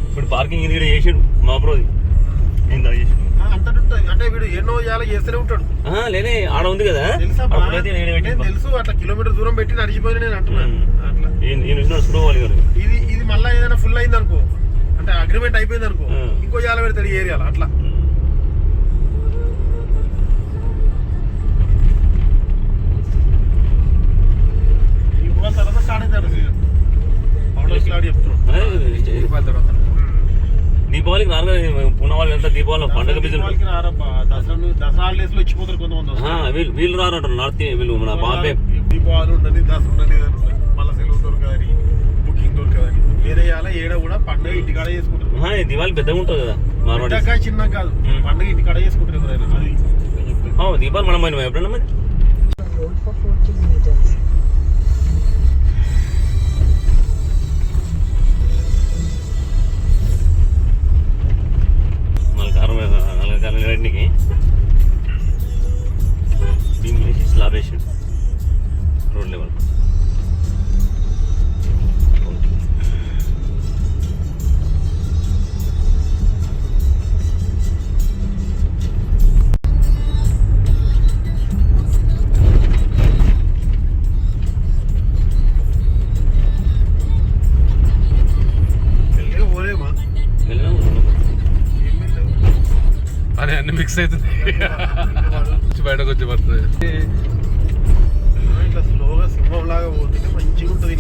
ఇప్పుడు పార్కింగ్ ఇది కూడా చేసాడు మా బ్రోది అంటే వీడు ఎన్నో చేస్తూనే ఉంటాడు. లేదే ఆడ ఉంది కదా తెలుసు, అట్లా కిలోమీటర్ దూరం పెట్టి నడిచిపోయి నేను అంటున్నాను. ఇది మళ్ళీ ఏదైనా ఫుల్ అయింది అనుకో, అంటే అగ్రిమెంట్ అయిపోయింది అనుకో, ఇంకో జాల పెడతాడు ఈ ఏరియాలో అట్లా. ఇప్పుడు తర్వాత స్టార్ట్ అవుతాడు చెప్తున్నాడు. దీపావళికి రారు పున్న వాళ్ళు ఎంత దీపావళి పండుగ దసరా హాలిడేస్ లో ఇచ్చిపోతారు కొంతమంది. వీళ్ళు రారు అంటారు నార్త్ వీళ్ళు మన బాంబే. దీపావళి ఉండని, దసరా ఉండని, మళ్ళీ సెలవు దొరకదని, బుకింగ్ దొరకదని, ఏదైనా ఏడ కూడా పండుగ ఇంటికాడ చేసుకుంటారు. దివాళి పెద్దగా ఉంటుంది కదా, పెద్దగా చిన్న కాదు, పండుగ ఇంటికాడ చేసుకుంటారు ఎవరైనా. అది దీపావళి మనం ఎప్పుడన్నా మరి అలకాలకి దీని వేసి స్లాబ్ వేసాడు రోడ్ లెవెల్. అన్ని మిక్స్ అవుతుంది, బయటకు వచ్చి పడుతుంది. ఇట్లా స్లోగా సింహం లాగా పోతుంటే మంచిగా ఉంటుంది.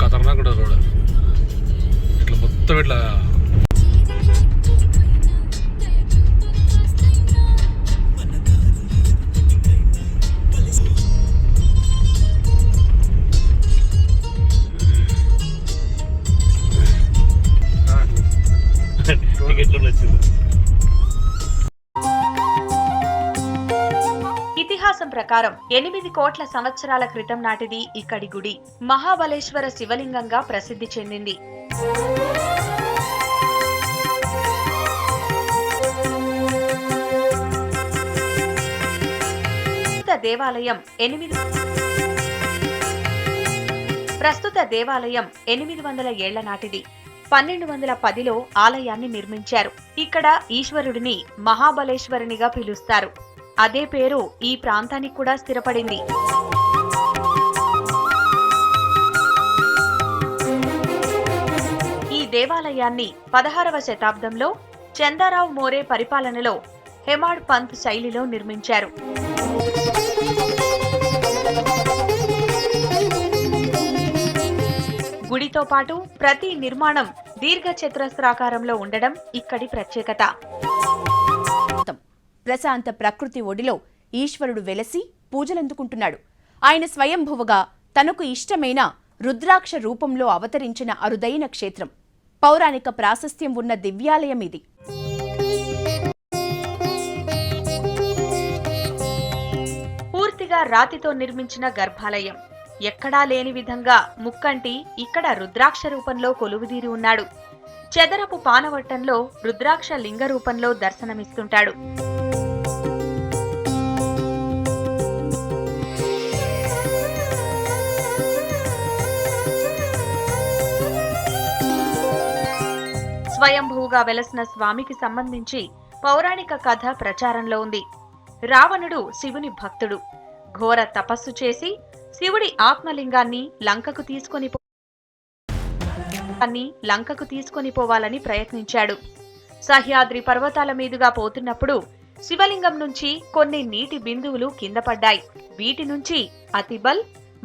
ఖతర్నాక్ కూడా రోడ్ ఇట్లా మొత్తం ఇట్లా. ఇతిహాసం ప్రకారం 8 కోట్ల సంవత్సరాల క్రితం నాటిది ఇక్కడి గుడి మహాబలేశ్వర శివలింగంగా ప్రసిద్ధి చెందింది. ప్రస్తుత దేవాలయం 800 ఏళ్ల నాటిది. 1210లో ఆలయాన్ని నిర్మించారు. ఇక్కడ ఈశ్వరుడిని మహాబలేశ్వరునిగా పిలుస్తారు. అదే పేరు ఈ ప్రాంతానికి కూడా స్థిరపడింది. ఈ దేవాలయాన్ని 16వ శతాబ్దంలో చందారావు మోరే పరిపాలనలో హెమాడ్ పంత్ శైలిలో నిర్మించారు. గుడితో పాటు ప్రతి నిర్మాణం దీర్ఘచతురస్రాకారంలో ఉండడం ఇక్కడి ప్రత్యేకత. ప్రశాంత ప్రకృతి ఒడిలో ఈశ్వరుడు వెలసి పూజలందుకుంటున్నాడు. ఆయన స్వయంభువగా తనకు ఇష్టమైన రుద్రాక్ష రూపంలో అవతరించిన అరుదైన క్షేత్రం. పౌరాణిక ప్రాశస్త్యం ఉన్న దివ్యాలయం ఇది. పూర్తిగా రాతితో నిర్మించిన గర్భాలయం. ఎక్కడా లేని విధంగా ముక్కంటి ఇక్కడ రుద్రాక్ష రూపంలో కొలువుదీరి ఉన్నాడు. చదరపు పానవట్టంలో రుద్రాక్ష లింగ రూపంలో దర్శనమిస్తుంటాడు. స్వయంభూగా వెలసిన స్వామికి సంబంధించి పౌరాణిక కథ ప్రచారంలో ఉంది. రావణుడు శివుని భక్తుడు. ఘోర తపస్సు చేసి శివుడి ఆత్మలింగాన్ని లంకకు తీసుకొని పోవాలని ప్రయత్నించాడు. సహ్యాద్రి పర్వతాల మీదుగా పోతున్నప్పుడు శివలింగం నుంచి కొన్ని నీటి బిందువులు కింద పడ్డాయి. వీటి నుంచి అతిబల్,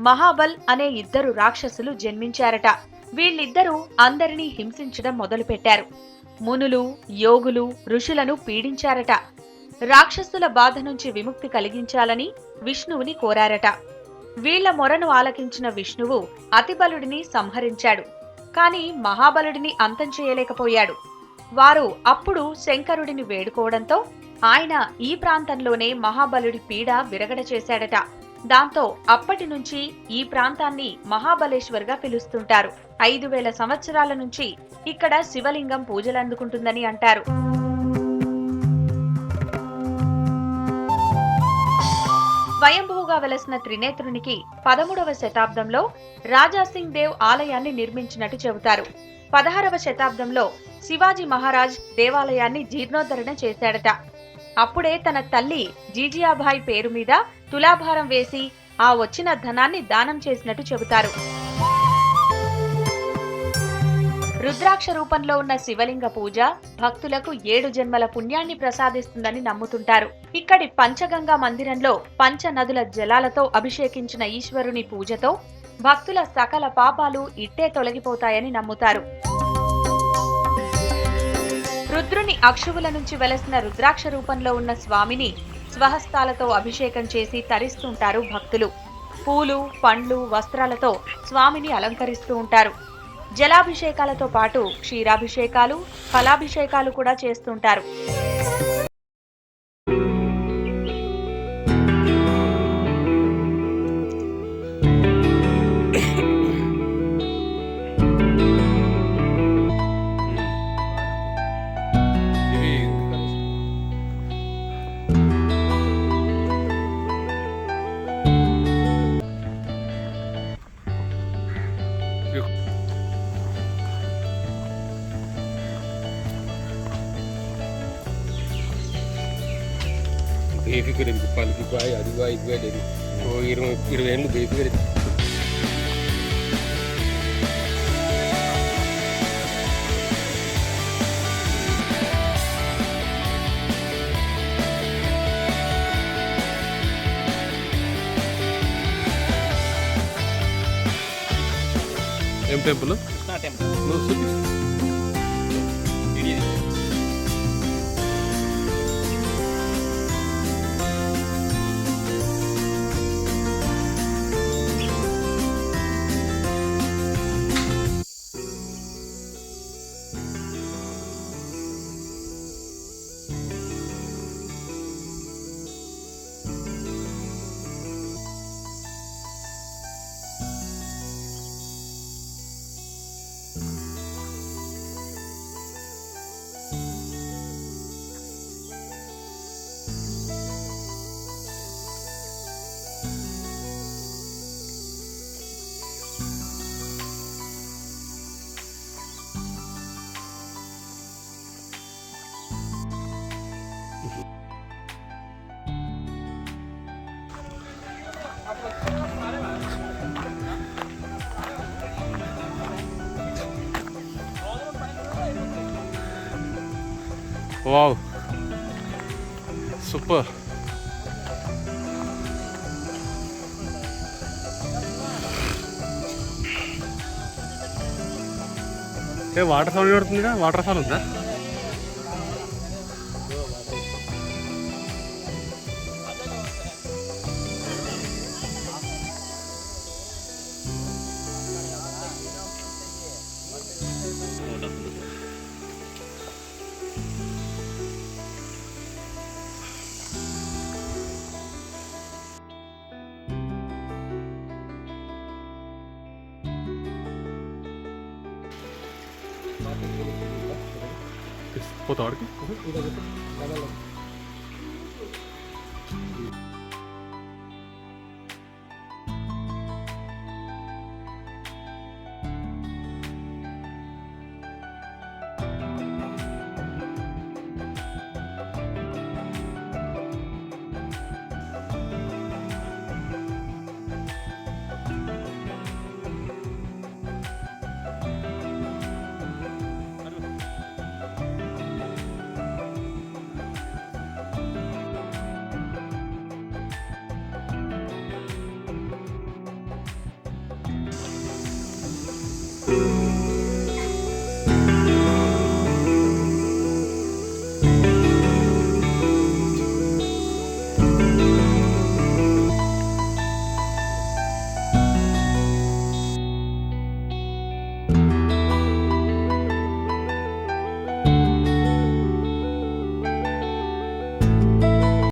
మహాబల్ అనే 2 రాక్షసులు జన్మించారట. వీళ్ళిద్దరూ అందరినీ హింసించడం మొదలుపెట్టారు. మునులు, యోగులు, ఋషులను పీడించారట. రాక్షసుల బాధ నుంచి విముక్తి కలిగించాలని విష్ణువుని కోరారట. వీళ్ల మొరను ఆలకించిన విష్ణువు అతిబలుడిని సంహరించాడు. కాని మహాబలుడిని అంతం చేయలేకపోయాడు. వారు అప్పుడు శంకరుడిని వేడుకోవడంతో ఆయన ఈ ప్రాంతంలోనే మహాబలుడి పీడ విరగడ చేశాడట. దాంతో అప్పటి నుంచి ఈ ప్రాంతాన్ని మహాబలేశ్వర్గా పిలుస్తుంటారు. 5000 సంవత్సరాల నుంచి ఇక్కడ శివలింగం పూజలందుకుంటుందని అంటారు. స్వయంభూగా వెలసిన త్రినేత్రునికి 13వ శతాబ్దంలో రాజాసింగ్ దేవ్ ఆలయాన్ని నిర్మించినట్టు చెబుతారు. 16వ శతాబ్దంలో శివాజీ మహారాజ్ దేవాలయాన్ని జీర్ణోద్ధరణ చేశాడట. అప్పుడే తన తల్లి జీజియాబాయి పేరు మీద తులాభారం వేసి ఆ వచ్చిన ధనాన్ని దానం చేసినట్టు చెబుతారు. రుద్రాక్ష రూపంలో ఉన్న శివలింగ పూజ భక్తులకు 7 జన్మల పుణ్యాన్ని ప్రసాదిస్తుందని నమ్ముతుంటారు. ఇక్కడి పంచగంగా మందిరంలో పంచనదుల జలాలతో అభిషేకించిన ఈశ్వరుని పూజతో భక్తుల సకల పాపాలు ఇట్టే తొలగిపోతాయని నమ్ముతారు. రుద్రుని అక్షువుల నుంచి వెలసిన రుద్రాక్ష రూపంలో ఉన్న స్వామిని స్వహస్తాలతో అభిషేకం చేసి తరిస్తుంటారు భక్తులు. పూలు, పండ్లు, వస్త్రాలతో స్వామిని అలంకరిస్తూ ఉంటారు. జలాభిషేకాలతో పాటు క్షీరాభిషేకాలు, ఫలాభిషేకాలు కూడా చేస్తుంటారు. బేఫికర్ పలికి బాయ్ అది బాయ్ ఇది బాయ్ లేదు 20 ఏళ్ళు బేఫికర్. ఏం temple? Wow, super. Water sound పడుతుందిగా, వాటర్ ఫాల్ ఉందా? పోతా వాడికి Thank you.